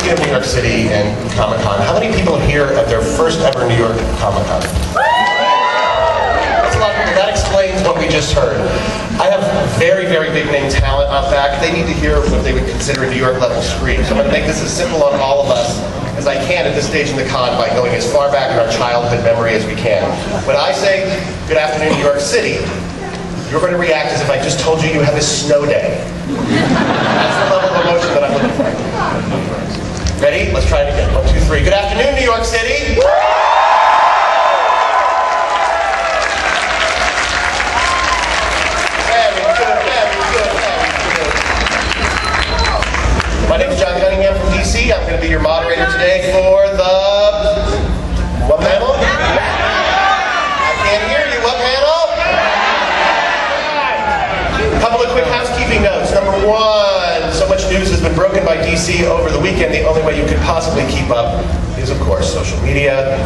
Speaking of New York City and Comic-Con, how many people here at their first ever New York Comic-Con? That's a lot of people. That explains what we just heard. I have very, very big name talent out back. They need to hear what they would consider a New York level scream. So I'm going to make this as simple on all of us as I can at this stage in the con by going as far back in our childhood memory as we can. When I say, good afternoon, New York City, you're going to react as if I just told you you have a snow day. That's the level of emotion that I'm looking for. Ready? Let's try it again. 1, 2, 3. Good afternoon, New York City. My name is John Cunningham from DC. I'm going to be your moderator today for the... What panel? I can't hear you. What panel? A couple of quick housekeeping notes. Number one, so much news has been broken by DC over the weekend. The only way you could possibly keep up is, of course, social media.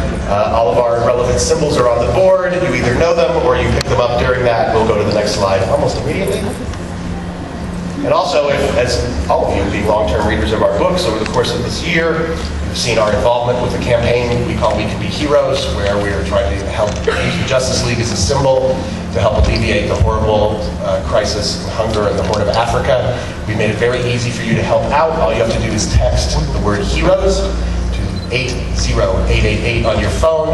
All of our relevant symbols are on the board. You either know them or you pick them up during that. We'll go to the next slide almost immediately. And also, as all of you being long-term readers of our books over the course of this year, you've seen our involvement with the campaign we call We Can Be Heroes, where we are trying to help use the Justice League as a symbol to help alleviate the horrible crisis and hunger in the Horn of Africa. We made it very easy for you to help out. All you have to do is text the word HEROES to 80888 on your phone.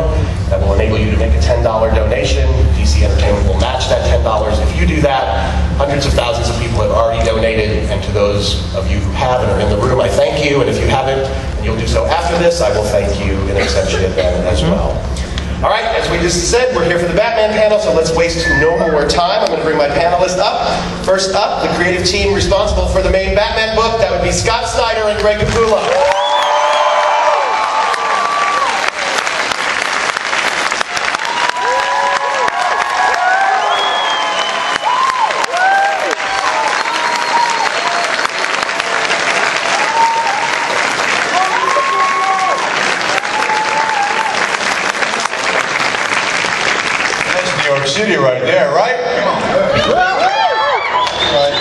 That will enable you to make a $10 donation. DC Entertainment will match that $10. If you do that, hundreds of thousands of people have already donated, and to those of you who have and are in the room, I thank you. And if you haven't, and you'll do so after this, I will thank you in absentia then as well. All right, as we just said, we're here for the Batman panel, so let's waste no more time. I'm going to bring my panelists up. First up, the creative team responsible for the main Batman book. That would be Scott Snyder and Greg Capullo. City right there, right? Come on. Right.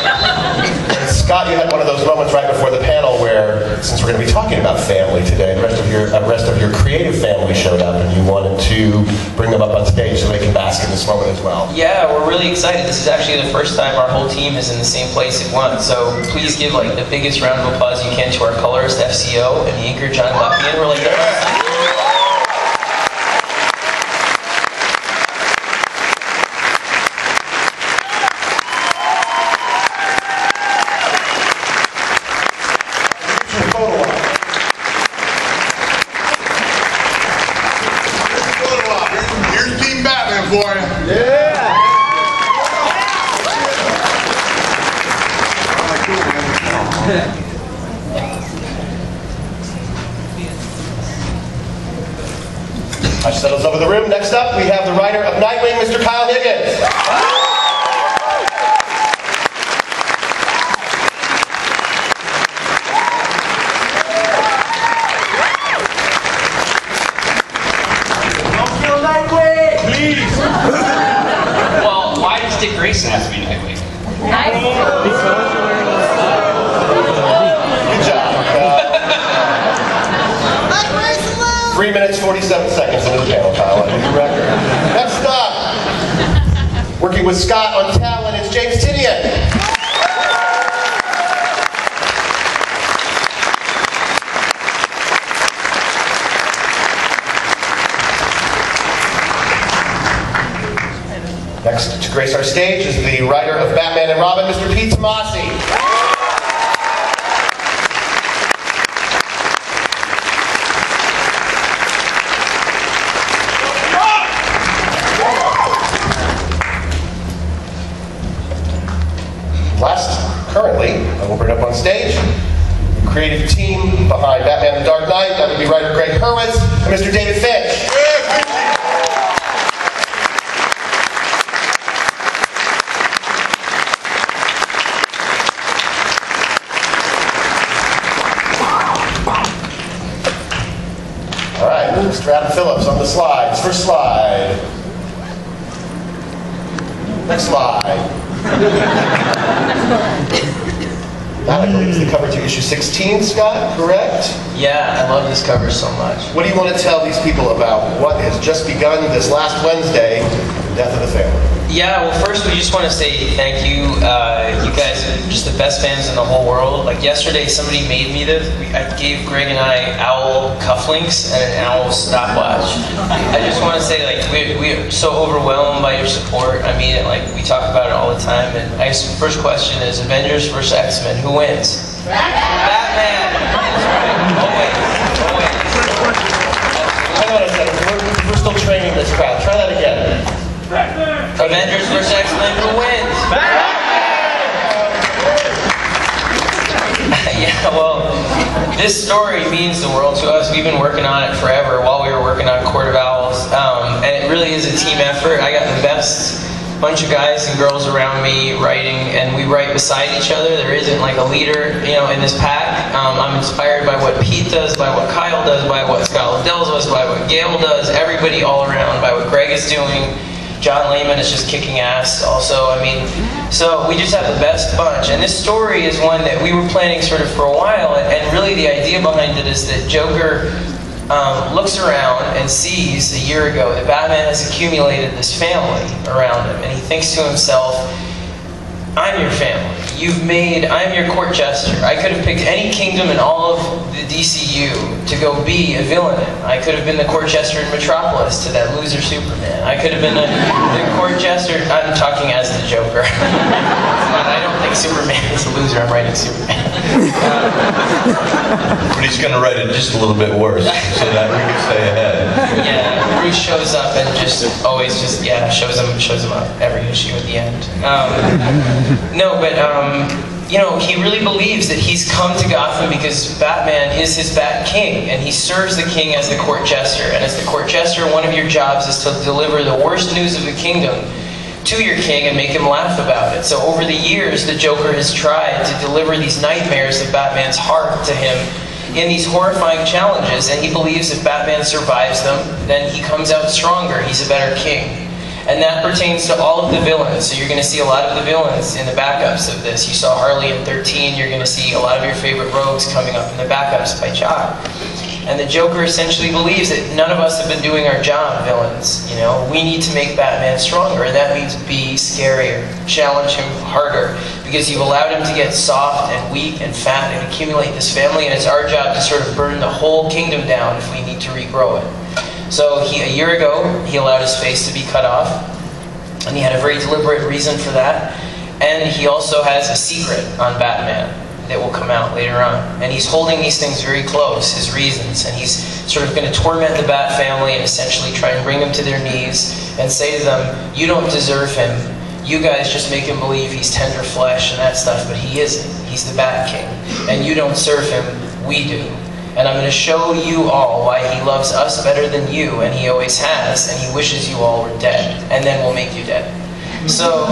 Scott, you had one of those moments right before the panel where, since we're going to be talking about family today, the rest of your creative family showed up, and you wanted to bring them up on stage so they can bask in this moment as well. Yeah, we're really excited. This is actually the first time our whole team is in the same place at once. So please give like the biggest round of applause you can to our colorist, FCO, and the inker, John Lafayette. We're like, Hush settles over the room. Next up, we have the writer of Nightwing, Mr. Kyle Higgins. Don't kill Nightwing! Please! Well, why does Dick Grayson have to be Nightwing? Good job. 3 minutes, 47 seconds into the panel, Kyle. New record. Next up, working with Scott on talent, it's James Tinian. Next to grace our stage is the writer of Batman and Robin, Mr. Pete Tomasi. Currently, I will bring up on stage the creative team behind Batman the Dark Knight. That would be writer Greg Hurwitz and Mr. David Finch. All right, Mr. Adam Phillips on the slides. First slide. Next slide. That, I believe, is the cover to issue 16, Scott, correct? Yeah, I love this cover so much. What do you want to tell these people about what has just begun this last Wednesday, the death of the family? Yeah, well, first we just want to say thank you. You guys are just the best fans in the whole world. Like yesterday, somebody made me this. I gave Greg and I owl cufflinks and an owl stopwatch. I just want to say, like, we are so overwhelmed by your support. I mean it. Like, we talk about it all the time. And I guess the first question is Avengers versus X-Men. Who wins? Batman. Always. Hang on a second. We're still training this crowd. Try that again. Avengers vs. X-Men, who wins? Yeah, well, this story means the world to us. We've been working on it forever while we were working on Court of Owls. And it really is a team effort. I got the best bunch of guys and girls around me writing, and we write beside each other. There isn't like a leader, in this pack. I'm inspired by what Pete does, by what Kyle does, by what Scott Liddell does, by what Gail does, everybody all around, by what Greg is doing. John Lehman is just kicking ass also. I mean, so we just have the best bunch. And this story is one that we were planning sort of for a while, and really the idea behind it is that Joker looks around and sees a year ago that Batman has accumulated this family around him, and he thinks to himself, I'm your family. I'm your court jester. I could have picked any kingdom in all of the DCU to go be a villain in. I could have been the court jester in Metropolis to that loser Superman. I could have been the court jester. I'm talking as the Joker. I don't think Superman is a loser. I'm writing Superman. But he's going to write it just a little bit worse so that we can stay ahead. Yeah, Bruce shows up and just always shows him up every issue at the end. He really believes that he's come to Gotham because Batman is his Bat King, and he serves the king as the court jester. And as the court jester, one of your jobs is to deliver the worst news of the kingdom to your king and make him laugh about it. So over the years, the Joker has tried to deliver these nightmares of Batman's heart to him in these horrifying challenges, and he believes if Batman survives them, then he comes out stronger. He's a better king. And that pertains to all of the villains. So you're going to see a lot of the villains in the backups of this. You saw Harley in 13. You're going to see a lot of your favorite rogues coming up in the backups by Jock. And the Joker essentially believes that none of us have been doing our job, villains. We need to make Batman stronger, and that means be scarier, challenge him harder, because you've allowed him to get soft and weak and fat and accumulate this family, and it's our job to sort of burn the whole kingdom down if we need to regrow it. So a year ago, he allowed his face to be cut off, and he had a very deliberate reason for that. And he also has a secret on Batman that will come out later on. And he's holding these things very close, his reasons, and he's sort of going to torment the Bat family and essentially try and bring them to their knees and say to them, you don't deserve him. You guys just make him believe he's tender flesh and that stuff, but he isn't. He's the Bat King. And you don't serve him, we do. And I'm going to show you all why he loves us better than you, and he always has, and he wishes you all were dead, and then we'll make you dead. So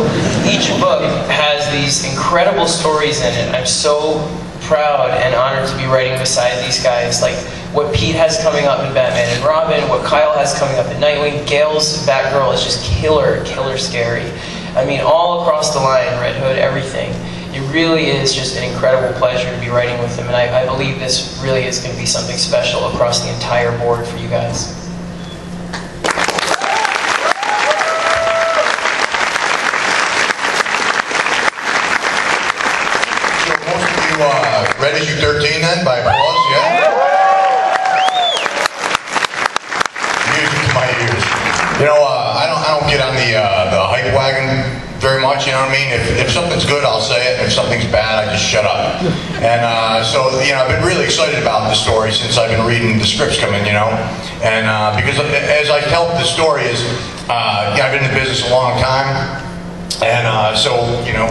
each book has these incredible stories in it. I'm so proud and honored to be writing beside these guys, like what Pete has coming up in Batman and Robin, what Kyle has coming up in Nightwing. Gail's Batgirl is just killer scary. I mean, all across the line, Red Hood, everything. It really is just an incredible pleasure to be writing with him, and I believe this really is going to be something special across the entire board for you guys. So most of you read issue 13 then, by applause, yeah? Music to my ears. I don't get on the hype wagon very much, you know what I mean? If something's good, I'll say it, and if something's bad, I just shut up. And so, I've been really excited about the story since I've been reading the scripts come in, and because as I tell the story is, I've been in the business a long time, and so,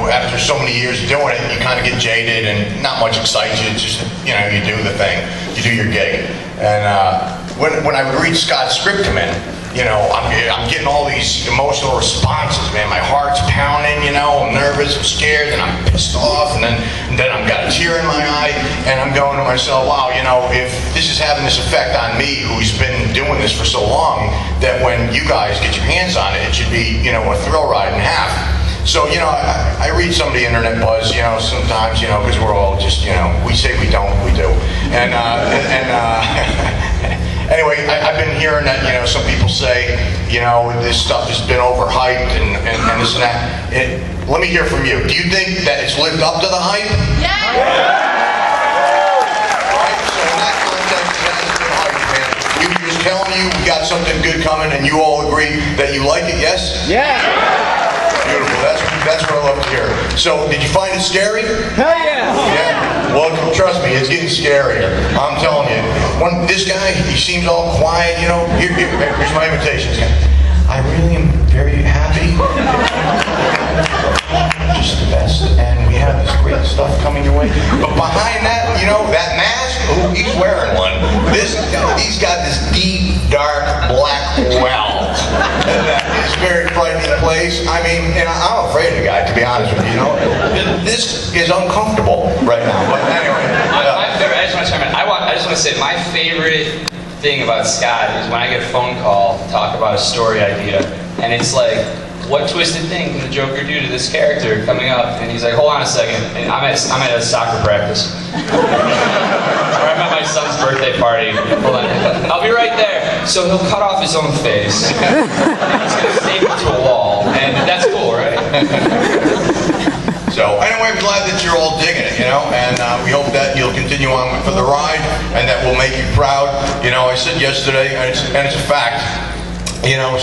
after so many years of doing it, you kind of get jaded and not much excites you. It's just, you do the thing, you do your gig. And when I would read Scott's script come in, I'm getting all these emotional responses, man. My heart's pounding, I'm nervous, I'm scared, and I'm pissed off, and then I've got a tear in my eye, and I'm going to myself, wow, if this is having this effect on me, who's been doing this for so long, that when you guys get your hands on it, it should be, a thrill ride and a half. So, you know, I read some of the internet buzz, you know, sometimes, you know, because we're all just, you know, we say we don't, we do. And anyway, I've been hearing that, you know, some people say, you know, this stuff has been overhyped and this and that. Let me hear from you. Do you think that it's lived up to the hype? Yeah! Right? So in that context, it has been hype, man. We were just telling you we got something good coming and you all agree that you like it, yes? Yeah! Beautiful. That's what I love to hear. So, did you find it scary? Hell yeah! Yeah. Well, trust me, it's getting scarier. I'm telling you. This guy, he seems all quiet, you know. Here's my invitation. I really am very happy. Just the best, and we have this great stuff coming your way. But behind that, you know, that mask, oh, he's wearing one. He's got this deep, dark, black well. That is very frightening place. I mean, and I'm afraid of the guy, to be honest with you, you know. This is uncomfortable right now. But anyway. I just want to say, my favorite thing about Scott is when I get a phone call to talk about a story idea, and it's like, what twisted thing can the Joker do to this character coming up? And he's like, hold on a second. And I'm at a soccer practice. Or I'm at my son's birthday party. Hold on. I'll be right there. So he'll cut off his own face. And he's going to stake it to a wall. And that's cool, right? So anyway, I'm glad that you're all digging it, you know, and we hope that you'll continue on for the ride and that we'll make you proud. You know, I said yesterday, and it's a fact, you know,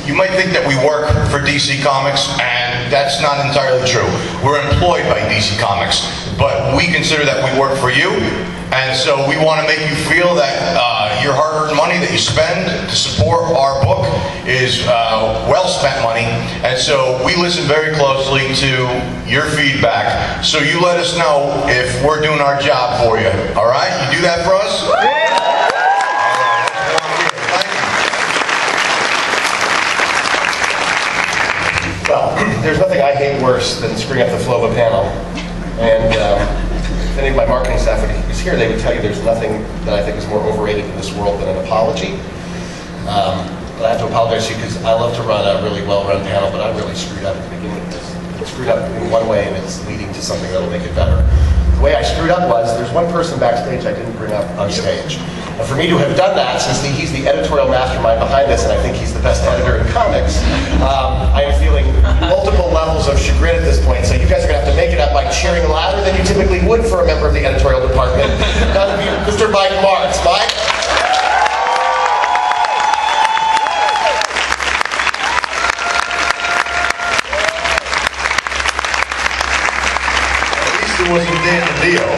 you might think that we work for DC Comics, and that's not entirely true. We're employed by DC Comics, but we consider that we work for you, and so we want to make you feel that your hard-earned money that you spend to support our book is well-spent money, and so we listen very closely to your feedback. So you let us know if we're doing our job for you, all right? You do that for us? Yeah. Well, there's nothing I hate worse than screwing up the flow of a panel. And if any of my marketing staff was here, they would tell you there's nothing that I think is more overrated in this world than an apology. But I have to apologize to you because I love to run a really well-run panel, but I really screwed up at the beginning of this. I screwed up in one way, and it's leading to something that'll make it better. The way I screwed up was there's one person backstage I didn't bring up on stage. And for me to have done that, since he's the editorial mastermind behind this, and I think he's the best editor in comics, I am feeling multiple levels of chagrin at this point. So you guys are going to have to make it up by cheering louder than you typically would for a member of the editorial department. None of you, Mr. Mike Marks. Mike? It wasn't Dan the deal.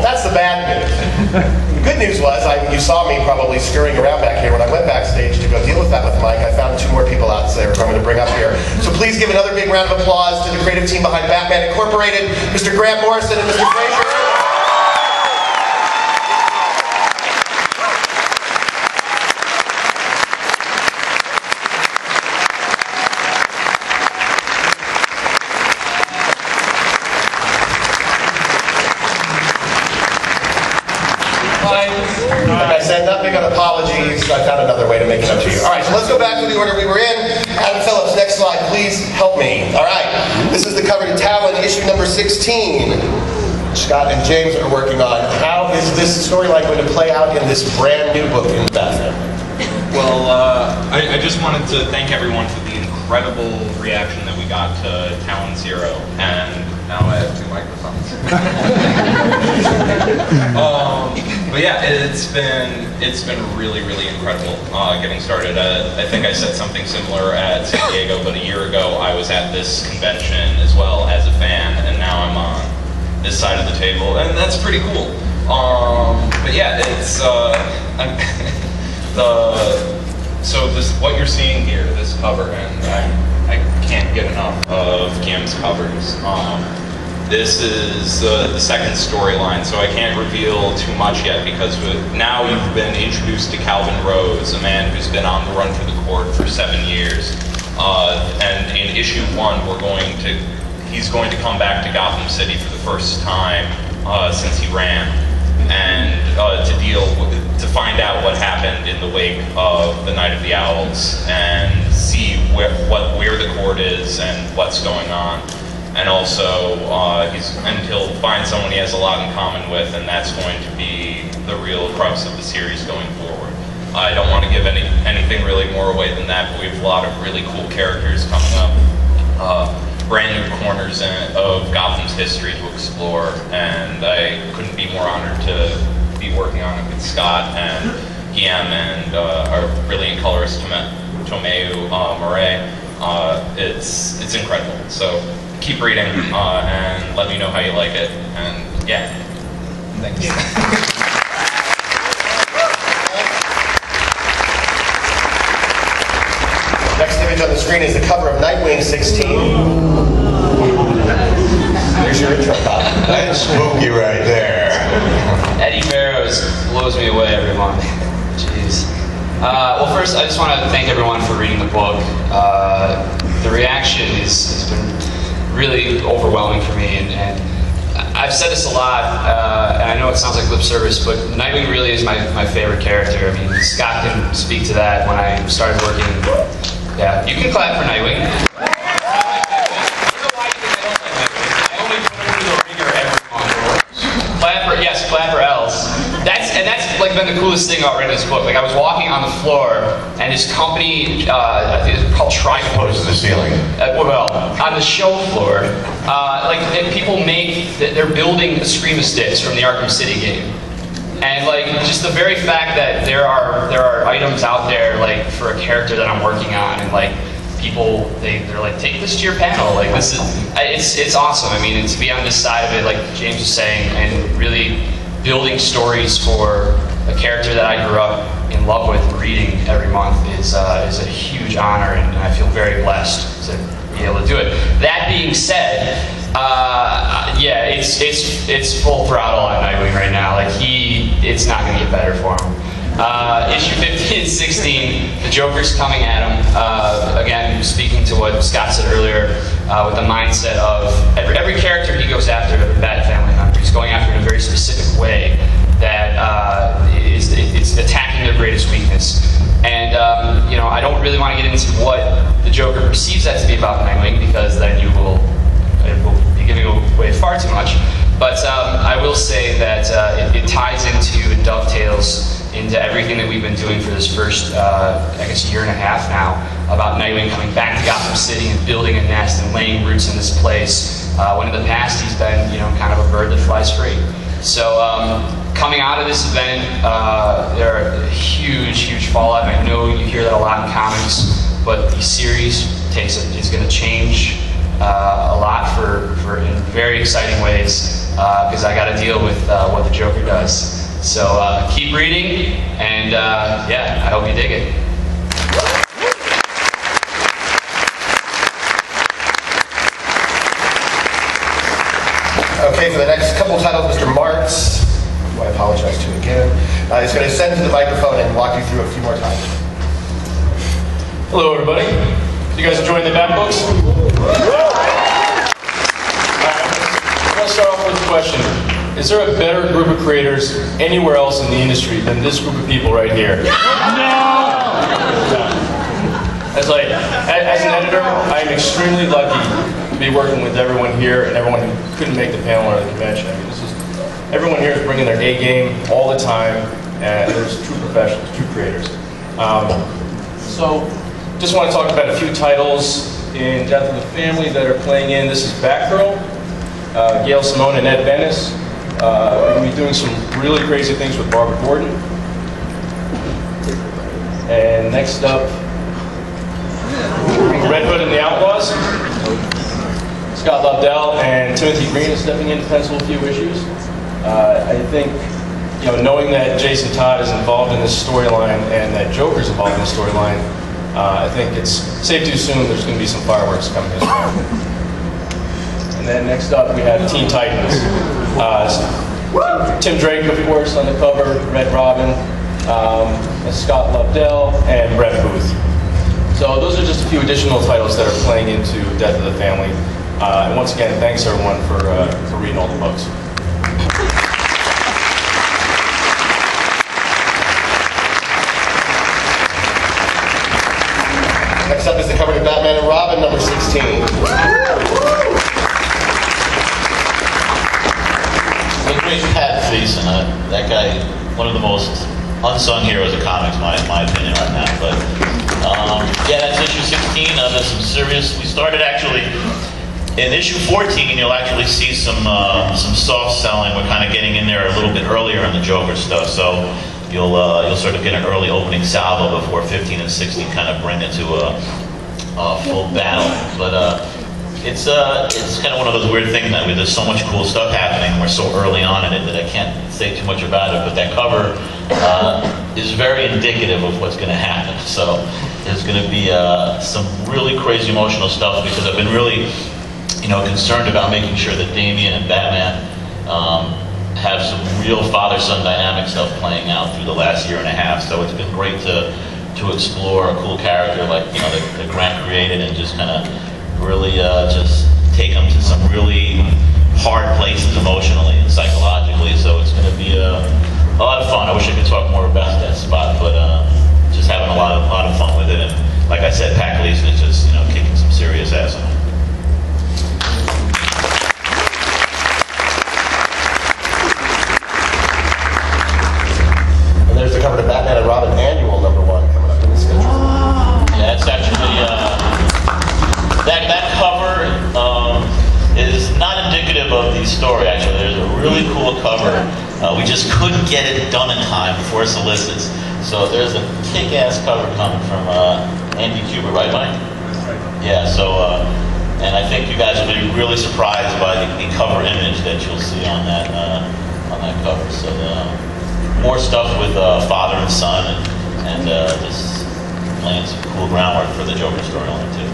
That's the bad news. The good news was, you saw me probably scurrying around back here. When I went backstage to go deal with that with Mike, I found 2 more people out there who I'm going to bring up here. So please give another big round of applause to the creative team behind Batman Incorporated, Mr. Grant Morrison and Mr. Fraser. Like I said, not big on apologies. I found another way to make it up to you. All right, so let's go back to the order we were in. Adam Phillips, next slide, please help me. All right, this is the cover to Talon, issue number 16. Scott and James are working on. How is this storyline going to play out in this brand new book in the Batman? Well, I just wanted to thank everyone for the incredible reaction that we got to Talon Zero, and now I have 2 microphones. But yeah, it's been really incredible getting started. I think I said something similar at San Diego, but a year ago I was at this convention as well as a fan, and now I'm on this side of the table, and that's pretty cool. But yeah, it's so what you're seeing here, this cover, and I can't get enough of Kim's covers. This is the second storyline, so I can't reveal too much yet because now you've been introduced to Calvin Rose, a man who's been on the run for the court for 7 years. And in issue 1, he's going to come back to Gotham City for the first time since he ran, and to find out what happened in the wake of the Night of the Owls and see where the court is and what's going on. And also, he'll find someone he has a lot in common with, and that's going to be the real crux of the series going forward. I don't want to give anything really more away than that, but we have a lot of really cool characters coming up. Brand new corners of Gotham's history to explore, and I couldn't be more honored to be working on it with Scott and PM and our brilliant colorist Tomeu Murray. It's incredible. So keep reading and let me know how you like it. And yeah, thanks. Next image on the screen is the cover of Nightwing 16. There's your intro, Bob. That's spooky right there. Eddie Barrows blows me away every month. Jeez. Well, first, I just want to thank everyone for reading the book. The reaction has been really overwhelming for me, and I've said this a lot, and I know it sounds like lip service, but Nightwing really is my favorite character. I mean, Scott can speak to that. When I started working, yeah, you can clap for Nightwing. Clap or else. That's like been the coolest thing about reading this book. Like I was walking on the floor, and this company, I think it's called Triforce. Close to the ceiling. Well, on the show floor, people they're building the Scream Sticks from the Arkham City game, and like just the very fact that there are items out there like for a character that I'm working on, and like people they're like, take this to your panel. Like this is it's awesome. I mean, and to be on this side of it, like James was saying, and really building stories for a character that I grew up in love with reading every month is a huge honor, and I feel very blessed to be able to do it. That being said, yeah, it's full throttle on Nightwing right now. Like it's not going to get better for him. Issue 15 and 16, the Joker's coming at him. Again, speaking to what Scott said earlier, with the mindset of every character he goes after, every bad family member, he's going after in a very specific way that it's attacking their greatest weakness. And I don't really want to get into what the Joker perceives that to be about Nightwing, because then it will be giving away far too much. But I will say that it ties into and dovetails into everything that we've been doing for this first, I guess, year and a half now, about Nightwing coming back to Gotham City and building a nest and laying roots in this place, when in the past he's been, kind of a bird that flies free. So coming out of this event, there are huge fallout. I know you hear that a lot in comics, but the series is going to change a lot for in very exciting ways, because I got to deal with what the Joker does. So keep reading, and yeah, I hope you dig it. Okay, for the next couple titles, Mr. Martz, who I apologize to again, is going to send to the microphone and walk you through a few more titles. Hello, everybody. You guys enjoying the Bat books? I want to start off with a question. Is there a better group of creators anywhere else in the industry than this group of people right here? No! As an editor, I am extremely lucky to be working with everyone here and everyone who couldn't make the panel or the convention. I mean, everyone here is bringing their A game all the time, and there's true professionals, true creators. So, just want to talk about a few titles in Death of the Family that are playing in. This is Batgirl, Gail Simone and Ed Benes. We're going to be doing some really crazy things with Barbara Gordon. And next up, Red Hood and the Outlaws. Scott Lobdell and Timothy Green is stepping in to pencil a few issues. I think, knowing that Jason Todd is involved in this storyline and that Joker's involved in this storyline, I think it's safe to assume there's going to be some fireworks coming as well. And then next up, we have Teen Titans. Tim Drake, of course, on the cover, Red Robin, Scott Lobdell, and Brett Booth. So those are just a few additional titles that are playing into Death of the Family. And once again, thanks everyone for reading all the books. Next cover to Batman and Robin, number 16. The great Pat Thiessen, that guy, one of the most unsung heroes of comics, in my opinion, right now. But yeah, that's issue 16. There's some serious. We started actually in issue 14. You'll actually see some soft selling. We're kind of getting in there a little bit earlier in the Joker stuff, so you'll sort of get an early opening salvo before 15 and 16 kind of bring it to a full battle. But it's kind of one of those weird things that there's so much cool stuff happening. We're so early on in it that I can't say too much about it. But that cover is very indicative of what's going to happen. So there's going to be some really crazy emotional stuff because I've been really, concerned about making sure that Damian and Batman have some real father-son dynamic stuff playing out through the last year and a half. So it's been great to explore a cool character like that Grant created and just kind of really just take them to some really hard places emotionally and psychologically. So it's going to be a lot of fun. I wish I could talk more about that spot, but just having a lot of fun with it. And like I said, Pat Gleason is just kicking some serious ass on it. And there's the cover to Batman and Robin annual number 1 coming up in the schedule. Yeah, it's actually that cover is not indicative of the story. Actually, there's a really cool cover. We just couldn't get it done in time before solicits. So there's a kick-ass cover coming from Andy Kubert, right, Mike? Yeah. So, and I think you guys will be really surprised by the cover image that you'll see on that cover. So more stuff with father and son, and just laying some cool groundwork for the Joker storyline too.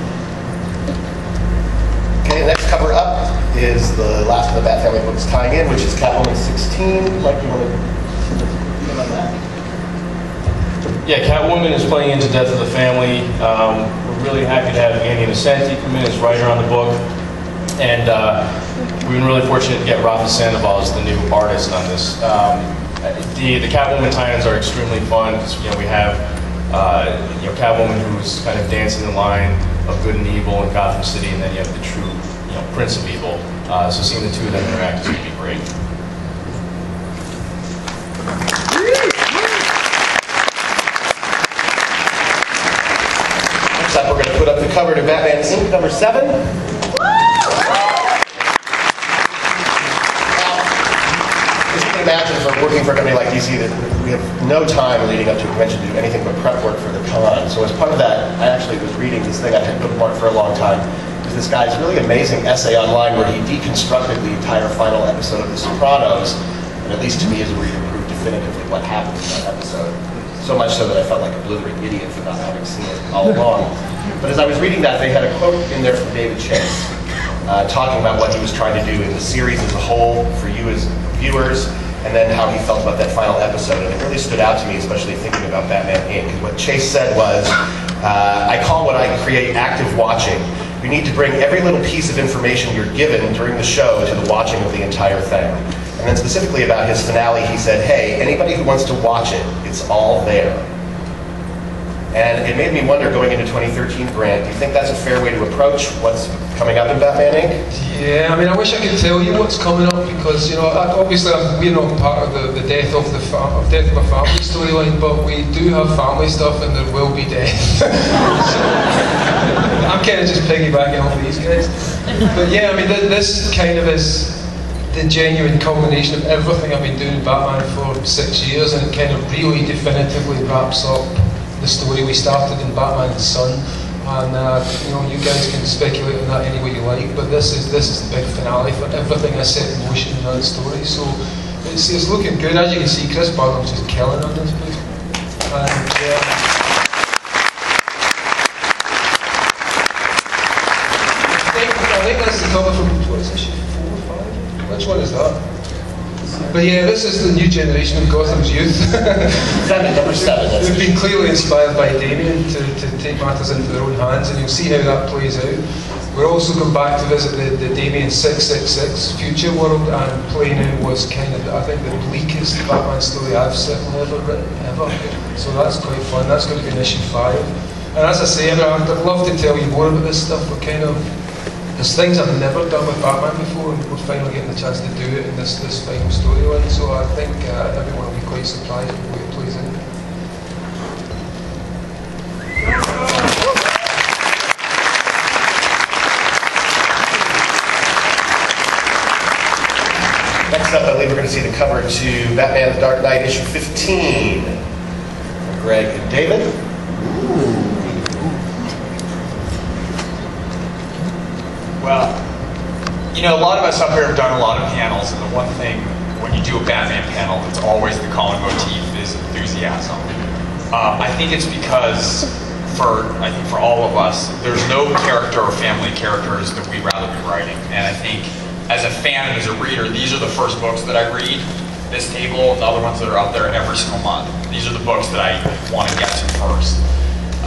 Okay, next cover up is the last of the Bat Family books tying in, which is Catwoman 16. Mike, you want to comment on that? Yeah, Catwoman is playing into Death of the Family. We're really happy to have Andy Innocenti come in as writer on the book. And we've been really fortunate to get Rafa Sandoval as the new artist on this. The Catwoman tie-ins are extremely fun because we have Catwoman who's kind of dancing the line of good and evil in Gotham City, and then you have the true Prince of Evil. So seeing the two of them interact is going to be great. Next up, we're going to put up the cover to Batman Inc. number 7. Imagine for working for a company like DC that we have no time leading up to a convention to do anything but prep work for the con. So as part of that, I actually was reading this thing I had bookmarked for a long time. It was this guy's really amazing essay online where he deconstructed the entire final episode of The Sopranos, and at least to me is where he proved definitively what happened in that episode. So much so that I felt like a blithering idiot for not having seen it all along. But as I was reading that, they had a quote in there from David Chase talking about what he was trying to do in the series as a whole for you as viewers, and then how he felt about that final episode. And it really stood out to me, especially thinking about Batman Inc. What Chase said was, I call what I create active watching. You need to bring every little piece of information you're given during the show to the watching of the entire thing. And then specifically about his finale, he said, hey, anybody who wants to watch it, it's all there. And it made me wonder, going into 2013, Grant, do you think that's a fair way to approach what's coming up in Batman Inc.? Yeah, I mean, I wish I could tell you what's coming up because, obviously we're not part of the death of a family storyline, but we do have family stuff and there will be death. So, I'm kind of just piggybacking off these guys. But yeah, I mean, this kind of is the genuine culmination of everything I've been doing in Batman for 6 years, and it kind of really definitively wraps up the story we started in Batman and Son. And you guys can speculate on that any way you like, but this is the big finale for everything I set in motion in that story. So it's looking good. As you can see, Chris Barnum's just killing on this book. And I think that's the cover from, what is issue 4 or 5? Which one is that? But yeah, this is the new generation of Gotham's youth. 7, number 7. They've been clearly inspired by Damian to take matters into their own hands, and you'll see how that plays out. We're also going back to visit the Damian 666 future world, and playing out was kind of, I think, the bleakest Batman story I've certainly ever written, ever. So that's quite fun. That's going to be in issue 5. And as I say, I'd love to tell you more about this stuff. There's things I've never done with Batman before, and we're finally getting the chance to do it in this final storyline. So I think everyone will be quite surprised with the way it plays in. Next up, I believe we're going to see the cover to Batman The Dark Knight issue 15. Greg and David. Well, you know, a lot of us up here have done a lot of panels, and the one thing when you do a Batman panel that's always the common motif is enthusiasm. I think it's because for all of us, there's no character or family characters that we'd rather be writing. And I think as a fan and as a reader, these are the first books that I read. This table and the other ones that are out there every single month. These are the books that I want to get to first.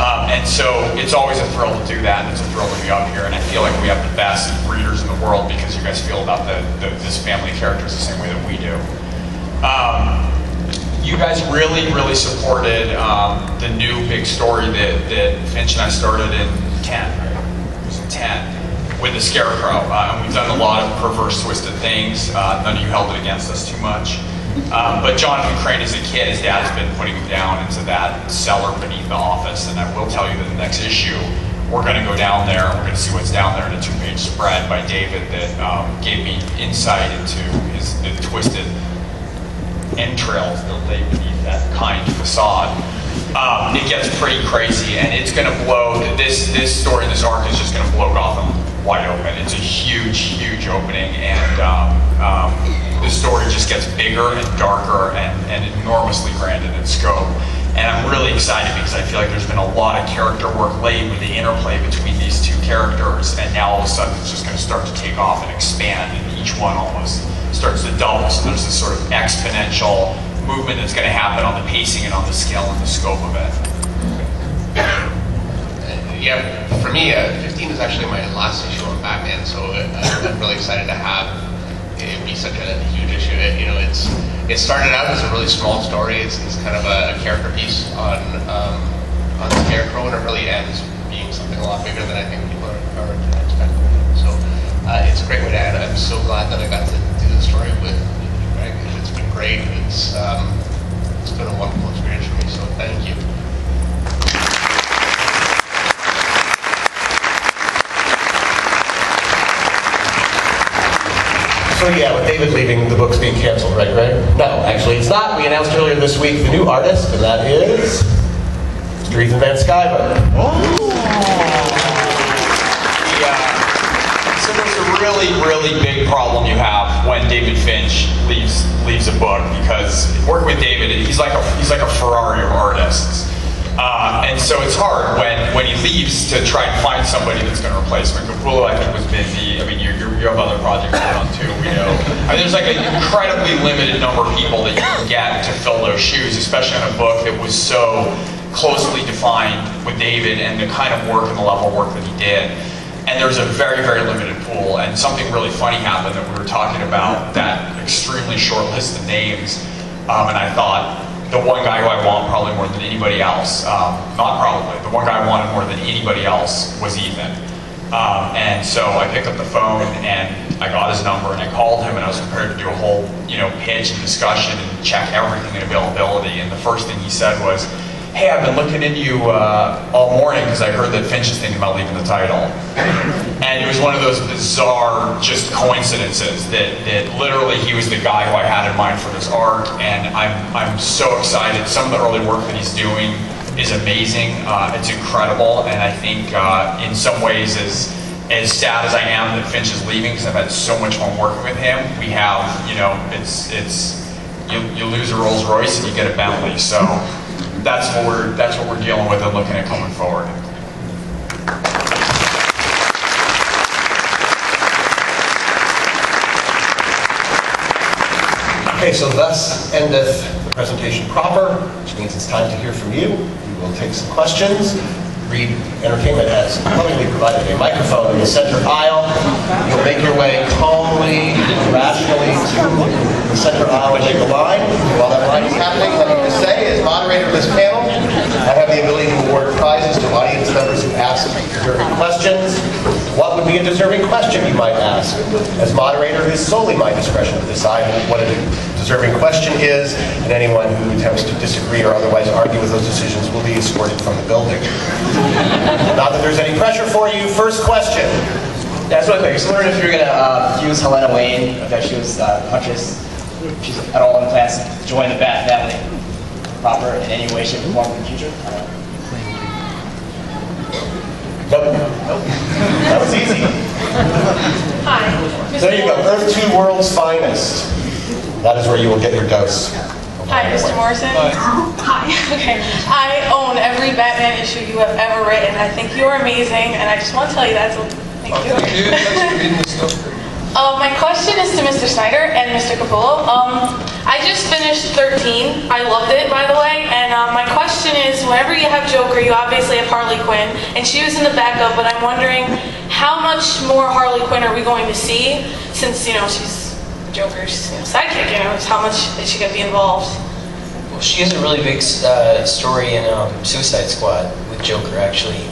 And so it's always a thrill to do that, and it's a thrill to be up here. And I feel like we have the best readers in the world because you guys feel about this family characters the same way that we do. You guys really, really supported the new big story that Finch and I started in 10, right? It was in 10, with the Scarecrow. And we've done a lot of perverse, twisted things. None of you held it against us too much. But Jonathan Crane, as a kid, his dad has been putting him down into that cellar beneath the office. And I will tell you that the next issue, we're going to go down there and we're going to see what's down there in a 2-page spread by David that gave me insight into the twisted entrails that lay beneath that kind facade. It gets pretty crazy, and it's going to blow. This story, this arc is just going to blow Gotham wide open. It's a huge, huge opening, and the story just gets bigger and darker and enormously grand in its scope. And I'm really excited because I feel like there's been a lot of character work laid with the interplay between these two characters, and now all of a sudden it's just going to start to take off and expand, and each one almost starts to double. So there's this sort of exponential movement that's going to happen on the pacing and on the scale and the scope of it. Yeah, for me, 15 is actually my last issue on Batman, so I'm really excited to have it be such a huge issue. It started out as a really small story. It's kind of a character piece on Scarecrow, and it really ends being something a lot bigger than I think people are expecting. So it's a great way to end. I'm so glad that I got to do the story with you, Greg. It's been great. It's been a wonderful experience for me. So thank you. So yeah, with David leaving, the book's being canceled, right, Greg? No, actually it's not. We announced earlier this week the new artist, and that is Mr. Ethan Van Sciver. So there's a really, really big problem you have when David Finch leaves a book, because working with David, he's like a Ferrari of artists. And so it's hard when he leaves to try and find somebody that's going to replace him. Capullo, I think, was busy. I mean, you have other projects going on too, we know. I mean, there's like an incredibly limited number of people that you can get to fill those shoes, especially on a book that was so closely defined with David and the kind of work and the level of work that he did. And there's a very, very limited pool. And something really funny happened that we were talking about that extremely short list of names. And I thought, the one guy who I want probably more than anybody else, not probably, the one guy I wanted more than anybody else was Ethan. And so I picked up the phone and I got his number and I called him, and I was prepared to do a whole pitch and discussion and check everything in availability. And the first thing he said was, hey, I've been looking into you all morning because I heard that Finch is thinking about leaving the title. And it was one of those bizarre just coincidences that literally he was the guy who I had in mind for this arc, and I'm so excited. Some of the early work that he's doing is amazing. It's incredible, and I think in some ways as sad as I am that Finch is leaving, because I've had so much fun working with him, we have, you lose a Rolls Royce and you get a Bentley. So that's what we're dealing with and looking at coming forward. Okay, so thus endeth the presentation proper, which means it's time to hear from you. We will take some questions. Reed Entertainment has lovingly provided a microphone in the center aisle. You'll make your way calmly, rationally to the center aisle and make a line. While that line is happening, let me just say, today, as moderator of this panel, I have the ability to award prizes to audience members who ask deserving questions. What would be a deserving question, you might ask? As moderator, it is solely my discretion to decide what a deserving question is, and anyone who attempts to disagree or otherwise argue with those decisions will be escorted from the building. Not that there's any pressure for you. First question. Yeah, that's really quick. Just wondering if you're going to use Helena Wayne, if she was conscious, if she's at all in plans to join the Bat family proper in any way, shape, or form in the future? Nope. That was easy. Hi. There you go. Earth 2 World's Finest. That is where you will get your dose. Hi, Mr. Morrison. Hi. Okay. I own every Batman issue you have ever written. I think you're amazing, and I just want to tell you that. So thank you. My question is to Mr. Snyder and Mr. Capullo. I just finished 13. I loved it, by the way. And my question is, whenever you have Joker, you obviously have Harley Quinn, and she was in the backup. But I'm wondering, how much more Harley Quinn are we going to see? Since she's Joker's sidekick. How much is she going to be involved? Well, she has a really big story in Suicide Squad with Joker, actually,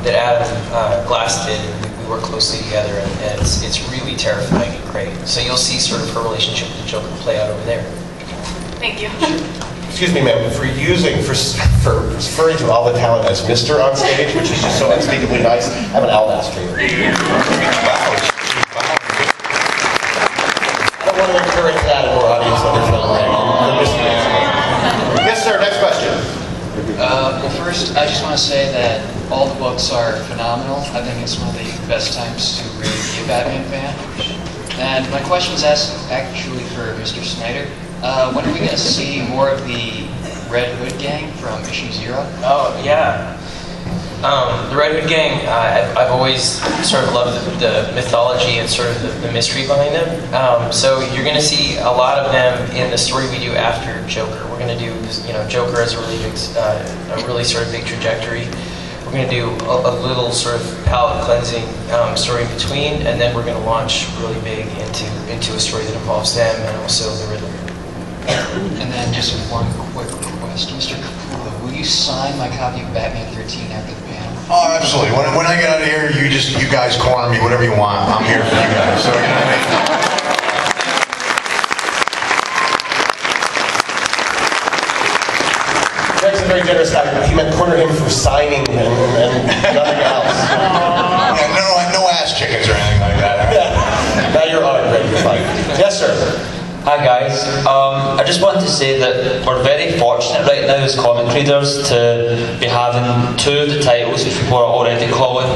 that Adam Glass did. We work closely together, and it's really terrifying and great. So you'll see sort of her relationship with the Joker play out over there. Thank you. Excuse me, ma'am, for referring to all the talent as Mr. on stage, which is just so unspeakably nice, I have an Aldas for you. I don't want to encourage that in more audience under film. Yes, sir, next question. Well, first, I just want to say that all the books are phenomenal. I think it's one of the best times to really be a Batman fan. And my question is actually for Mr. Snyder. When are we going to see more of the Red Hood gang from issue 0? Oh, yeah. The Red Hood gang, I've always sort of loved the mythology and sort of the mystery behind them. So you're going to see a lot of them in the story we do after Joker. We're going to do, Joker has a really sort of big trajectory. We're going to do a little sort of palate cleansing story in between, and then we're going to launch really big into a story that involves them and also the Riddler. And then just one quick request, Mr. Capullo, will you sign my copy of Batman 13 after the panel? Oh, absolutely. When I get out of here, you guys corner me, whatever you want. I'm here for you guys. So you know what I mean? Greg's a very generous guy. He meant corner him for signing and nothing else. Yeah, no ass chickens or anything like that. Yeah. Now you're on it, Greg. You're fine. Yes, sir. Hi guys, I just wanted to say that we're very fortunate right now as comic readers to be having two of the titles which people are already calling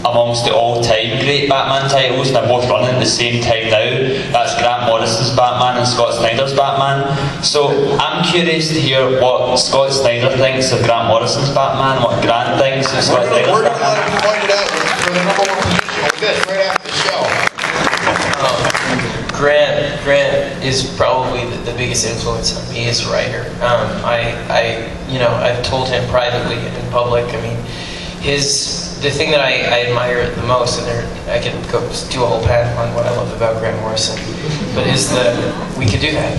amongst the all-time great Batman titles, and they're both running at the same time now. That's Grant Morrison's Batman and Scott Snyder's Batman. So I'm curious to hear what Scott Snyder thinks of Grant Morrison's Batman, what Grant thinks of Scott Snyder's Batman. We're going to let him point it out for the number one position with this right after the show. Grant is probably the biggest influence on me as a writer. I've told him privately and in public. I mean, the thing that I admire the most, and I can go do a whole panel on what I love about Grant Morrison, but we could do that.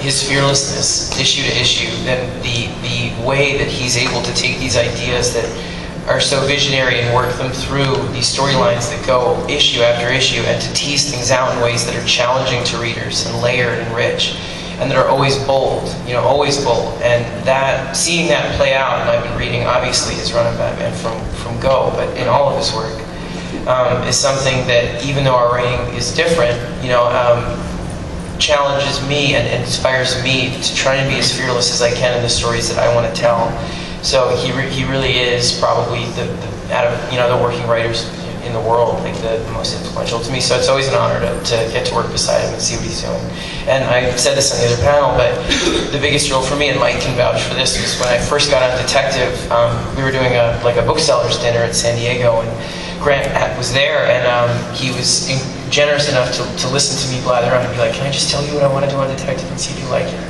His fearlessness, issue to issue, then the way that he's able to take these ideas that are so visionary and work them through these storylines that go issue after issue, and to tease things out in ways that are challenging to readers and layered and rich, and that are always bold, always bold. And seeing that play out, and I've been reading obviously his run of Batman from Go, but in all of his work, is something that, even though our writing is different, challenges me and inspires me to try and be as fearless as I can in the stories that I want to tell. So he really is probably out of the working writers in the world, like the most influential to me. So it's always an honor to get to work beside him and see what he's doing. And I said this on the other panel, but the biggest thrill for me, and Mike can vouch for this, was when I first got on Detective. We were doing a booksellers dinner at San Diego, and Grant was there, and he was generous enough to listen to me blather on and be like, "Can I just tell you what I want to do on Detective and see if you like it?"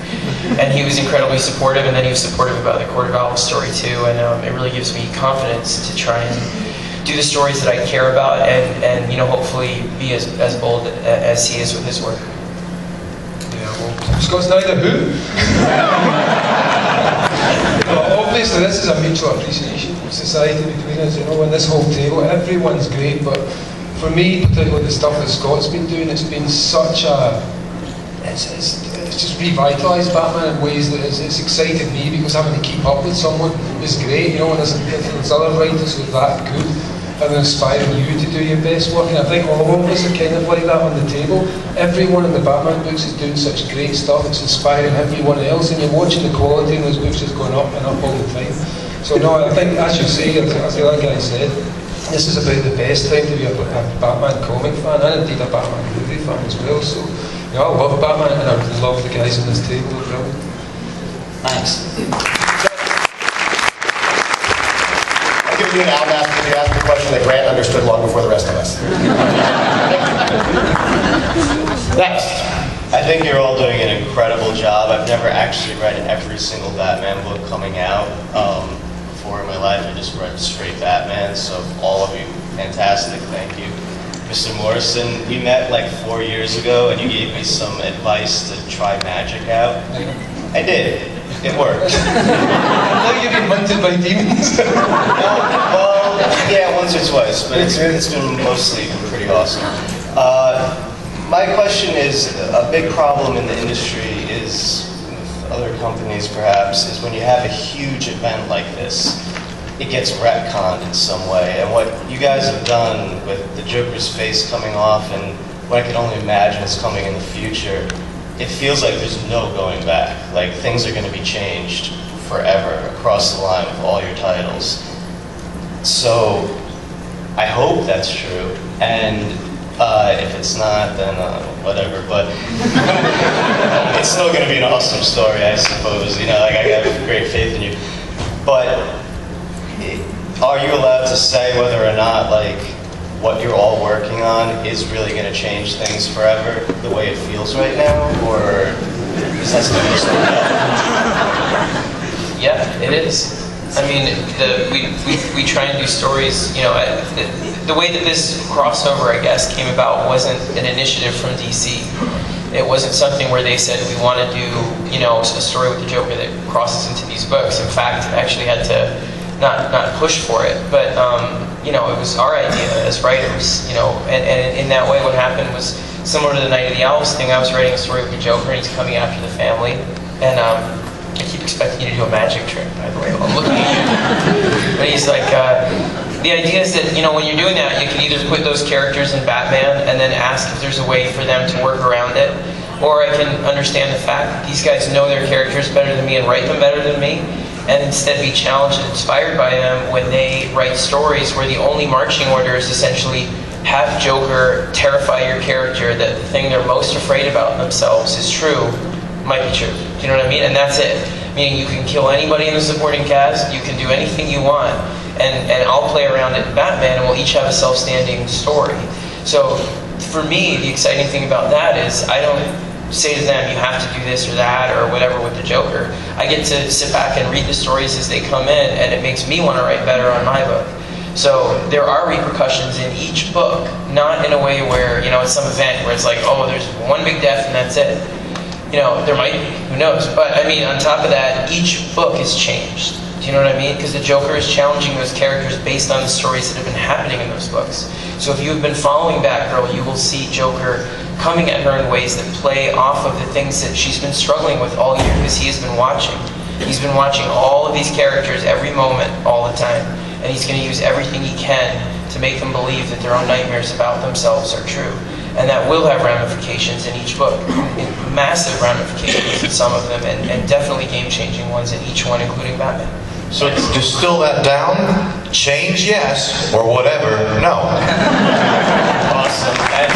And he was incredibly supportive, and then he was supportive about the Court of Owls story too, and it really gives me confidence to try and do the stories that I care about, and hopefully be as bold as he is with his work. Scott Snyder, who? Obviously, this is a mutual appreciation society between us, you know, and this whole table, everyone's great, but for me, particularly the stuff that Scott's been doing, it's been such a... It's just revitalised Batman in ways that it's excited me, because having to keep up with someone is great, you know, and there's other writers who are that good and inspiring you to do your best work, and I think all of us are kind of like that on the table. Everyone in the Batman books is doing such great stuff, it's inspiring everyone else, and you're watching the quality in those books just going up and up all the time. So no, I think, as you say, as the other guy said, this is about the best time to be a Batman comic fan, and indeed a Batman movie fan as well. So, you know, I love Batman, and I love the guys on this table. Brilliant. Thanks. I'll give you an out after you asked the question that Grant understood long before the rest of us. Next. I think you're all doing an incredible job. I've never actually read every single Batman book coming out. Before in my life, I just read straight Batman, so all of you, fantastic, thank you. Mr. Morrison, we met like 4 years ago, and you gave me some advice to try magic out. I did. It worked. Now you've been hunted by demons. Well, yeah, once or twice, but it's been mostly pretty awesome. My question is, a big problem in the industry is, with other companies perhaps, is when you have a huge event like this, it gets retconned in some way. And what you guys have done with the Joker's face coming off and what I can only imagine is coming in the future, it feels like there's no going back. Like things are going to be changed forever across the line with all your titles. So I hope that's true. And if it's not, then whatever. But it's still going to be an awesome story, I suppose. You know, like I have great faith in you. But are you allowed to say whether or not, like, what you're all working on is really going to change things forever, the way it feels right now, or is that still just like that? Yeah, it is. I mean, we try and do stories, you know, the way that this crossover, I guess, came about wasn't an initiative from DC. It wasn't something where they said we want to do, you know, a story with the Joker that crosses into these books. In fact, I actually had to not push for it, but you know, it was our idea as writers, you know, and in that way what happened was similar to the Night of the Owls thing. I was writing a story with the Joker and he's coming after the family, and I keep expecting you to do a magic trick, by the way, I'm looking at you. But he's like, the idea is that, you know, when you're doing that, you can either put those characters in Batman and then ask if there's a way for them to work around it, or I can understand the fact that these guys know their characters better than me and write them better than me, and instead be challenged and inspired by them when they write stories where the only marching order is essentially have Joker terrify your character that the thing they're most afraid about in themselves is true, might be true. Do you know what I mean? And that's it. Meaning you can kill anybody in the supporting cast, you can do anything you want, and I'll play around it in Batman, and we'll each have a self-standing story. So for me, the exciting thing about that is I don't say to them, you have to do this or that or whatever with the Joker. I get to sit back and read the stories as they come in, and it makes me want to write better on my book. So there are repercussions in each book, not in a way where, you know, it's some event where it's like, oh, there's one big death and that's it. You know, there might be, who knows? But I mean, on top of that, each book is changed. Do you know what I mean? Because the Joker is challenging those characters based on the stories that have been happening in those books. So if you've been following Batgirl, you will see Joker coming at her in ways that play off of the things that she's been struggling with all year, because he has been watching. He's been watching all of these characters every moment, all the time. And he's going to use everything he can to make them believe that their own nightmares about themselves are true. And that will have ramifications in each book. Massive ramifications in some of them, and definitely game-changing ones in each one, including Batman. So to distill that down, change yes, or whatever, no. Awesome. And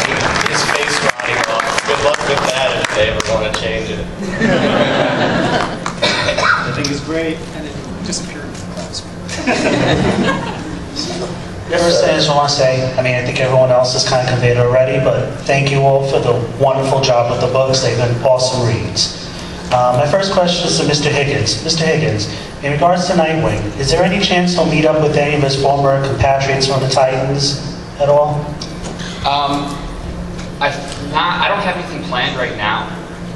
his face rotting off. Good luck with that if they ever want to change it. I think it's great. And it disappeared with the class. First, I just want to say, I mean, I think everyone else has kind of conveyed it already, but thank you all for the wonderful job with the books. They've been awesome reads. My first question is to Mr. Higgins. Mr. Higgins, in regards to Nightwing, is there any chance he'll meet up with any of his former compatriots from the Titans at all? I don't have anything planned right now.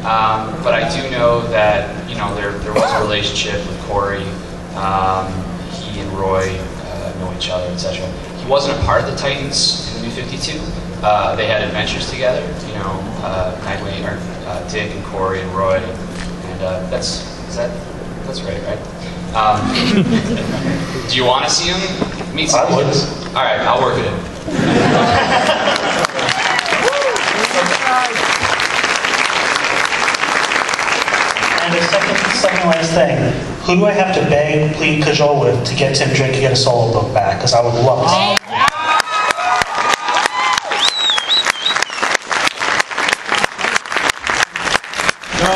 But I do know that, you know, there was a relationship with Corey. He and Roy know each other, etc. He wasn't a part of the Titans in the New 52. They had adventures together, you know, Nightwing, or Dick and Corey and Roy, and that's right, right? Do you want to see him meet some kids? All right, I'll work it in. And the second last thing, who do I have to beg, plead, cajole with to get Tim Drake to get a solo book back? Because I would love to see it.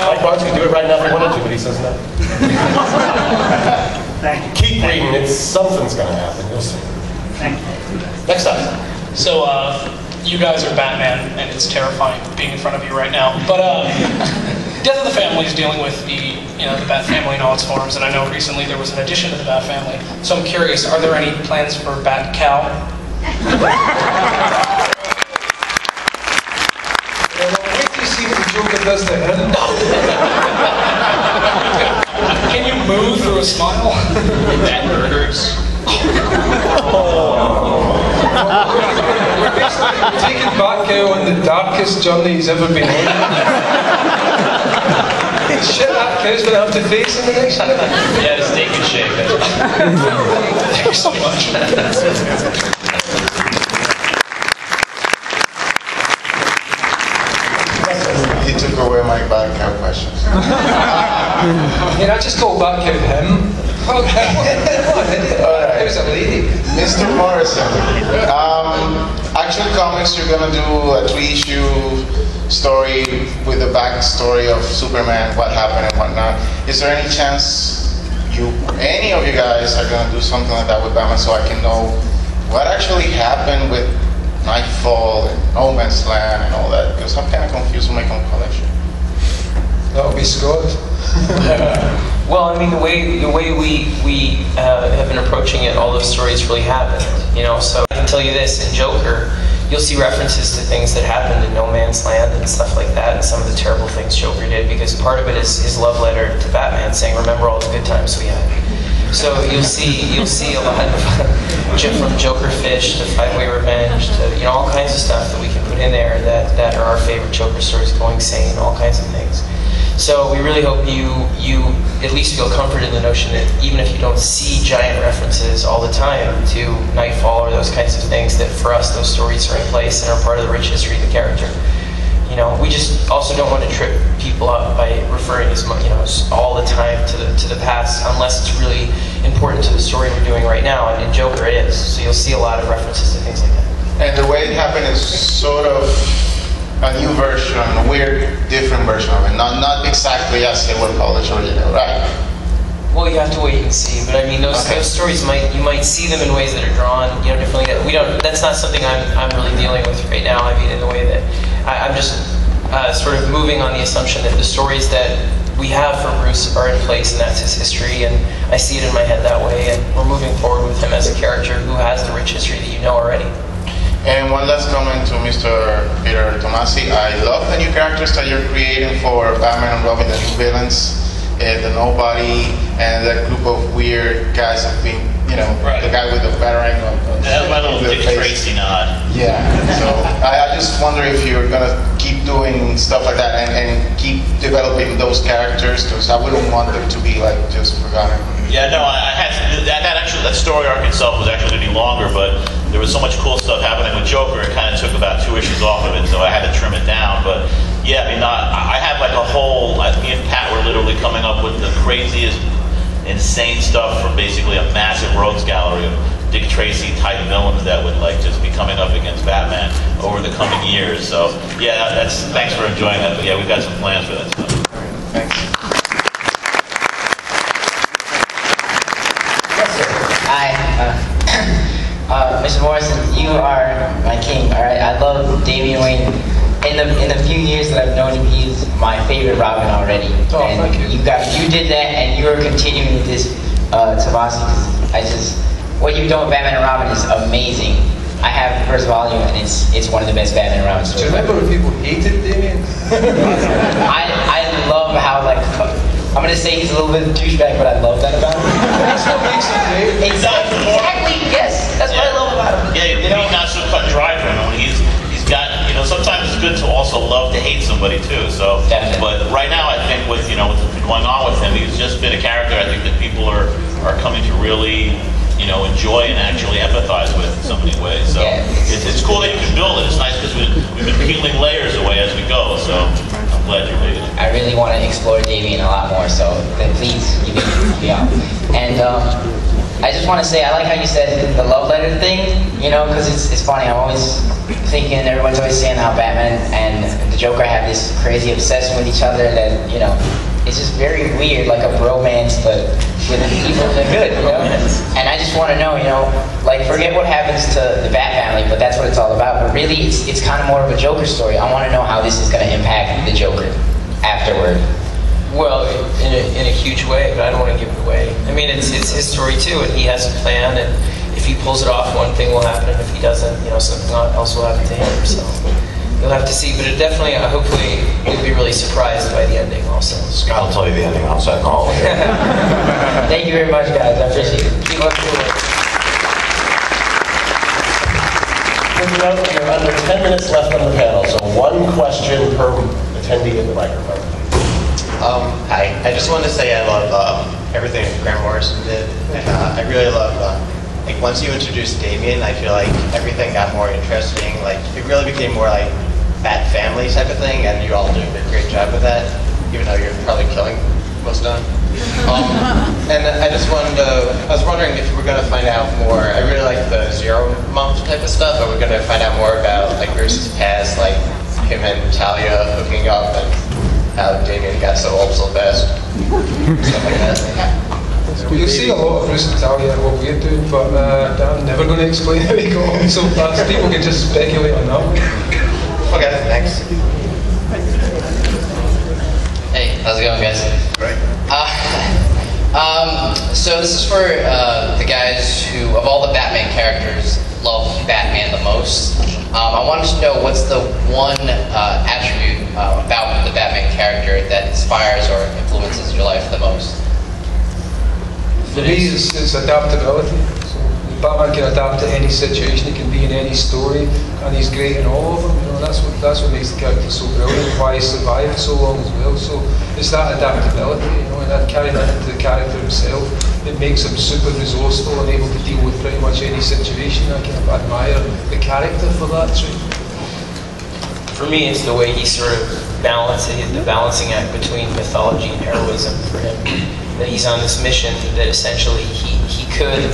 Mike Barnes could do it right now if he wanted to, but he says no. Thank you. Keep reading, something's going to happen, you'll see. Thank you. Next up. So, you guys are Batman, and it's terrifying being in front of you right now. But Death of the Family is dealing with the Bat Family in all its forms, and I know recently there was an addition to the Bat Family. So I'm curious, are there any plans for Bat Cow? Wait till you see what the Joker does to him. Can you move through a smile? Bat murders. We're basically taking Batgirl on the darkest journey he's ever been on. Shit that cow's gonna have to face in the next year. Yeah, the steak and shake. Thank you so much. He took away my Batcow questions. Can I just go back at him? Come on, Alright. There's a lady. Mr. Morrison, Action Comics, you're gonna do a 3-issue story with the backstory of Superman, what happened and whatnot. Is there any chance any of you guys are gonna do something like that with Batman so I can know what actually happened with Nightfall and No Man's Land and all that? Because I'm kind of confused with my own collection. That'll be Scott. Well, I mean, the way we have been approaching it, all those stories really happened, you know. So I can tell you this: in Joker, you'll see references to things that happened in No Man's Land and stuff like that, and some of the terrible things Joker did. Because part of it is his love letter to Batman, saying, "Remember all the good times we had." So you'll see a lot of from Joker Fish to Five-Way Revenge to all kinds of stuff that we can put in there that are our favorite Joker stories, Going Sane, all kinds of things. So we really hope you at least feel comfort in the notion that even if you don't see giant references all the time to Nightfall or those kinds of things, that for us those stories are in place and are part of the rich history of the character. You know, we just also don't want to trip people up by referring as much, all the time to the past, unless it's really important to the story we're doing right now. And in Joker it is. So you'll see a lot of references to things like that. And the way it happened is sort of a new version, a weird, different version of it. Not exactly as they were published originally, right? Well, you have to wait and see. But I mean, those stories you might see them in ways that are drawn, differently. That's not something I'm really dealing with right now. I mean, in the way that I'm just sort of moving on the assumption that the stories that we have for Bruce are in place, and that's his history, and I see it in my head that way. And we're moving forward with him as a character who has the rich history that you know already. And one last comment to Mr. Peter Tomasi. I love the new characters that you're creating for Batman and Robin, the new villains, the Nobody, and that group of weird guys that being, the guy with the batarang on my little Dick Tracy nod. Yeah. So I just wonder if you're gonna keep doing stuff like that and keep developing those characters, because I wouldn't want them to be like just forgotten. Yeah, no, I had that story arc itself was actually going to be longer, but there was so much cool stuff happening with Joker, it kind of took about 2 issues off of it, so I had to trim it down. But yeah, I mean, I had like a whole, me and Pat were literally coming up with the craziest, insane stuff from basically a massive rogues gallery of Dick Tracy type villains that would like just be coming up against Batman over the coming years. So yeah, thanks for enjoying that. But yeah, we've got some plans for that stuff. Thanks. Hi, Mr. Morrison, you are my king. All right, I love Damian Wayne. In the few years that I've known him, he's my favorite Robin already. Oh, and thank you. You did that, and you are continuing with this, Tomasi. What you've done with Batman and Robin is amazing. I have the first volume, and it's one of the best Batman and Robin stories. Do you remember when people hated Damian? I say he's a little bit of a douchebag, but I love that about him. That's what makes him great. Exactly, yes. That's what I love about him. Yeah, he's not so cut and dry for him. He's got, sometimes it's good to also love to hate somebody too. So, but right now I think with what's been going on with him, he's just been a character I think that people are coming to really enjoy and actually empathize with in so many ways. So it's cool that you can build it. It's nice because we've been peeling layers away as we go. So I'm glad you're doing it. I really want to explore Damien a lot more, so then please give me out. And I just want to say, I like how you said the love letter thing, because it's funny. I'm always thinking, everyone's always saying how Batman and the Joker have this crazy obsession with each other that, it's just very weird, like a bromance, but with the evil and the good, And I just want to know, like, forget what happens to the Bat family, but that's what it's all about. But really, it's kind of more of a Joker story. I want to know how this is going to impact the Joker afterward. Well, in a huge way, but I don't want to give it away. I mean, it's his story too, and he has a plan, and if he pulls it off, one thing will happen, and if he doesn't, something else will happen to him, so you'll have to see, but it definitely, hopefully, you'll be really surprised by the ending also. Scott will tell you the ending outside the hall. Thank you very much, guys. I appreciate it. Keep up doing it. We are under 10 minutes left on the panel, so one question per attendee in the microphone. Hi. I just wanted to say I love everything Grant Morrison did, and I really love, like, once you introduced Damien, I feel like everything got more interesting. Like, it really became more like Bat Family type of thing, and you all doing a great job with that, even though you're probably killing most of them. And I was wondering if we're going to find out more. I really like the 0 month type of stuff, but we're going to find out more about, like, Bruce's past, like him and Talia hooking up, and how Damien got so old so fast. Stuff like that. You'll see a lot of Bruce and Talia what we're doing, but I'm never going to explain how he got on so fast. People can just speculate enough. Okay, thanks. Hey, how's it going, guys? Great. So this is for the guys who, of all the Batman characters, love Batman the most. I wanted to know what's the one attribute about the Batman character that inspires or influences your life the most? For me, it's adaptability. So Batman can adapt to any situation. He can be in any story, and he's great in all of them. That's what makes the character so brilliant. Why he survived so long as well. So it's that adaptability, and that carrying that into the character himself. It makes him super resourceful and able to deal with pretty much any situation. I kind of admire the character for that trait. For me, it's the way he sort of the balancing act between mythology and heroism for him. That he's on this mission that essentially he could,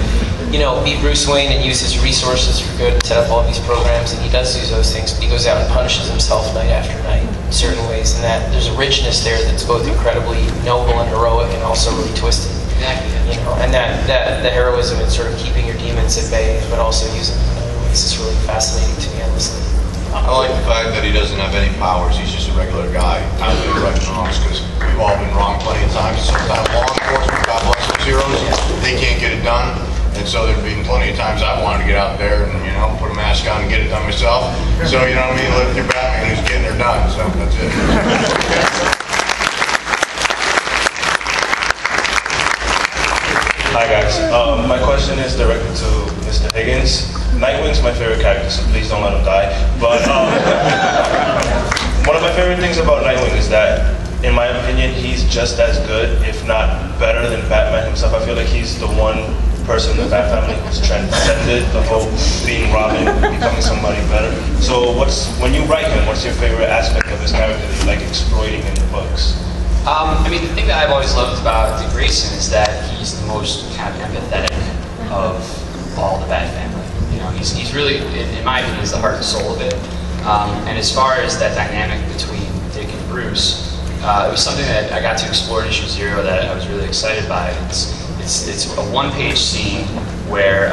be Bruce Wayne and use his resources for good and set up all these programs, and he does use those things, but he goes out and punishes himself night after night in certain ways, and that there's a richness there that's both incredibly noble and heroic and also really twisted. And that the heroism in sort of keeping your demons at bay, but also using them in other ways is really fascinating to me endlessly. I like the fact that he doesn't have any powers. He's just a regular guy out there right and wrongs, because we've all been wrong plenty of times. Sometimes law enforcement, God bless those heroes, they can't get it done. And so there've been plenty of times I wanted to get out there and, put a mask on and get it done myself. So, you know what I mean? Look, you're Batman who's getting it done. So that's it. Hi guys, my question is directed to Mr. Higgins. Nightwing's my favorite character, so please don't let him die. But one of my favorite things about Nightwing is that, in my opinion, he's just as good, if not better than Batman himself. I feel like he's the one person in the Bat family who's transcended the whole being Robin, becoming somebody better. So when you write him, what's your favorite aspect of his character that you like exploiting in the books? The thing that I've always loved about Dick Grayson is that he's the most kind of empathetic of all the Bat family. He's really, in my opinion, he's the heart and soul of it. And as far as that dynamic between Dick and Bruce, it was something that I got to explore in issue 0 that I was really excited by. It's a one-page scene where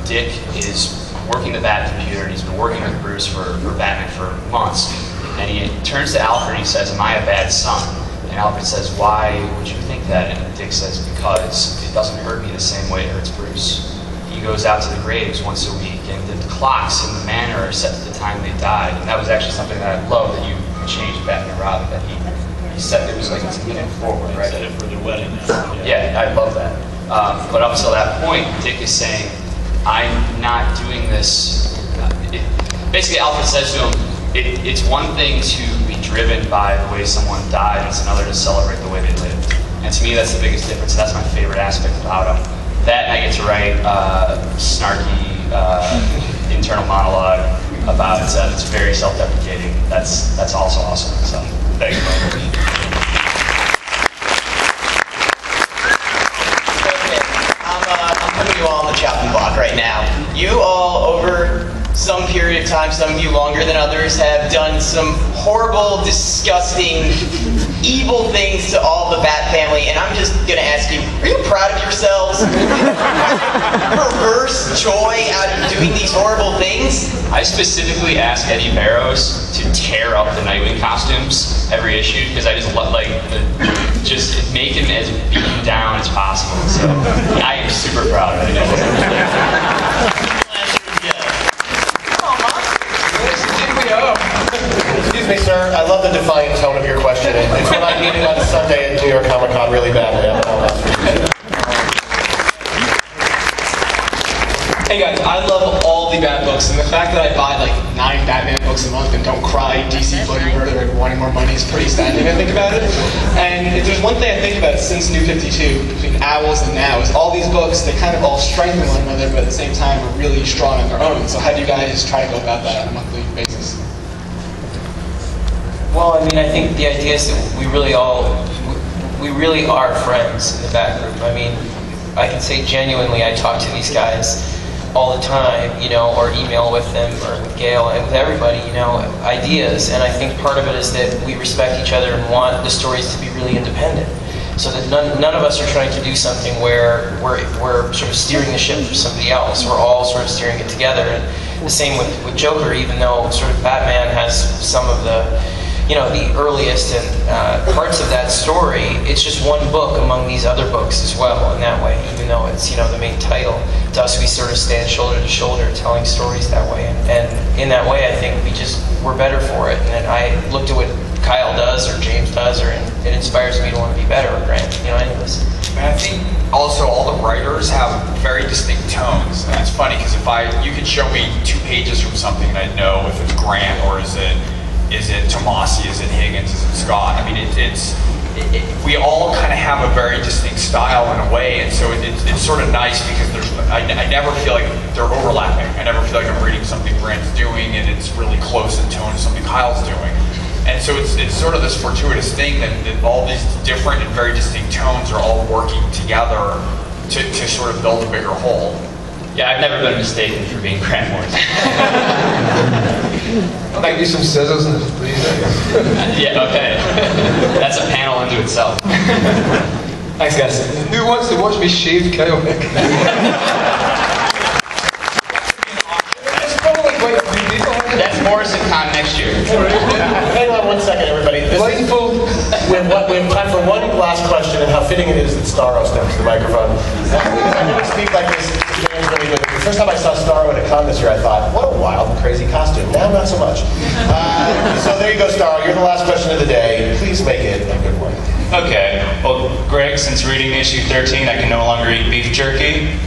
Dick is working the Bat computer, and he's been working with Bruce for Batman for months. And he turns to Alfred and he says, "Am I a bad son?" And Alfred says, "Why would you think that?" And Dick says, "Because it doesn't hurt me the same way it hurts Bruce." He goes out to the graves once a week, and the clocks in the manor are set to the time they died. And that was actually something that I love that you changed Batman and Robin, that he said it was like moving forward, right? Set it for their wedding. Yeah, I love that. But up until that point, Dick is saying, I'm not doing this. Basically, Alfred says to him, it's one thing to be driven by the way someone died, it's another to celebrate the way they lived. And to me, that's the biggest difference. That's my favorite aspect about him. That, and I get to write snarky internal monologue about it's very self-deprecating. That's also awesome. So, thank you. I'm putting you all on the chopping block right now. You all, over some period of time, some of you longer than others, have done some horrible, disgusting, evil things to all the Bat family, and I'm just gonna ask you, are you proud of yourselves? Perverse joy out of doing these horrible things? I specifically asked Eddie Barrows to tear up the Nightwing costumes every issue because I just love just make him as beaten down as possible. So I am super proud of it. Excuse me, sir. I love the defiant tone of your question. It's what I needed on Sunday at New York Comic Con really badly. I don't know what else for you. Hey guys, I love all the Bat books, and the fact that I buy like 9 Batman books a month and don't cry DC bloody murder and wanting more money is pretty staggering if I think about it. And if there's one thing I think about since New 52, between Owls and now, is all these books, they kind of all strengthen one another, but at the same time are really strong on their own. So how do you guys try to go about that on a monthly basis? Well, I mean, I think the idea is that we really are friends in the Bat group. I mean, I can say genuinely, I talk to these guys all the time, you know, or email with them, or with Gail, and with everybody, you know, ideas. And I think part of it is that we respect each other and want the stories to be really independent. So that none of us are trying to do something where we're sort of steering the ship for somebody else. We're all sort of steering it together. And the same with Joker, even though sort of Batman has some of the, you know, the earliest and parts of that story, it's just one book among these other books as well in that way, even though it's, you know, the main title. To us, we sort of stand shoulder to shoulder telling stories that way. And in that way, I think we're better for it. And I looked at what Kyle does, or James does, and it inspires me to want to be better, or Grant, you know, any of us. And I think also all the writers have very distinct tones. And it's funny, because you could show me 2 pages from something and I'd know if it's Grant or is it Tomasi, is it Higgins, is it Scott? I mean, we all kind of have a very distinct style in a way, and so it's sort of nice because I never feel like they're overlapping. I never feel like I'm reading something Grant's doing and it's really close in tone to something Kyle's doing. And so it's sort of this fortuitous thing that all these different and very distinct tones are all working together to sort of build a bigger whole. Yeah, I've never been mistaken for being Grant Morrison. I'll make you some scissors and just please. Yeah, okay. That's a panel unto itself. Thanks, guys. Who wants to watch me shave Kyle Nick? That's Morrison Con next year. Hang on 1 second, everybody. We have time for one last question, and how fitting it is that Starro steps to the microphone. I never speak like this. The first time I saw Starro at a con this year, I thought, what a wild and crazy costume. Now, not so much. So there you go, Starro. You're the last question of the day. Please make it a good one. Okay. Well, Greg, since reading issue 13, I can no longer eat beef jerky.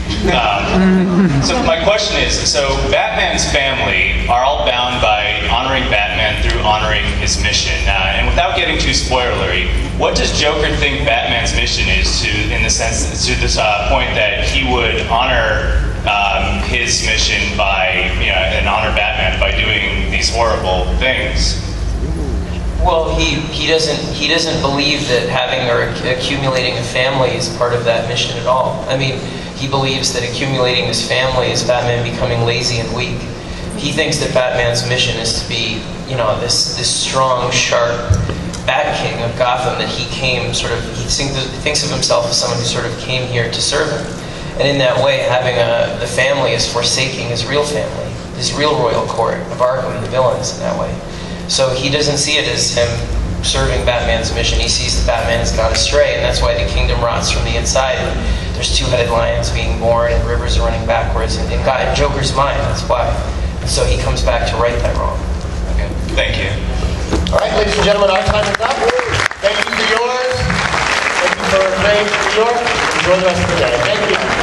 So my question is, so Batman's family are all bound by honoring Batman through honoring his mission. And without getting too spoilery, what does Joker think Batman's mission is in the sense, to this point that he would honor his mission by, and honor Batman by doing these horrible things? Well, he doesn't believe that having or accumulating a family is part of that mission at all. I mean, he believes that accumulating this family is Batman becoming lazy and weak. He thinks that Batman's mission is to be, this strong, sharp Bat King of Gotham, that he came he thinks of himself as someone who sort of came here to serve him. And in that way, having the family is forsaking his real family, his real royal court of Arkham and the villains in that way. So he doesn't see it as him serving Batman's mission. He sees that Batman has gone astray, and that's why the kingdom rots from the inside. And there's 2-headed lions being born, and rivers are running backwards. And in Joker's mind, that's why. And so he comes back to right that wrong. Okay. Thank you. All right, ladies and gentlemen, our time is up. Thank you for yours. Thank you for New York. Enjoy the rest of the day. Thank you.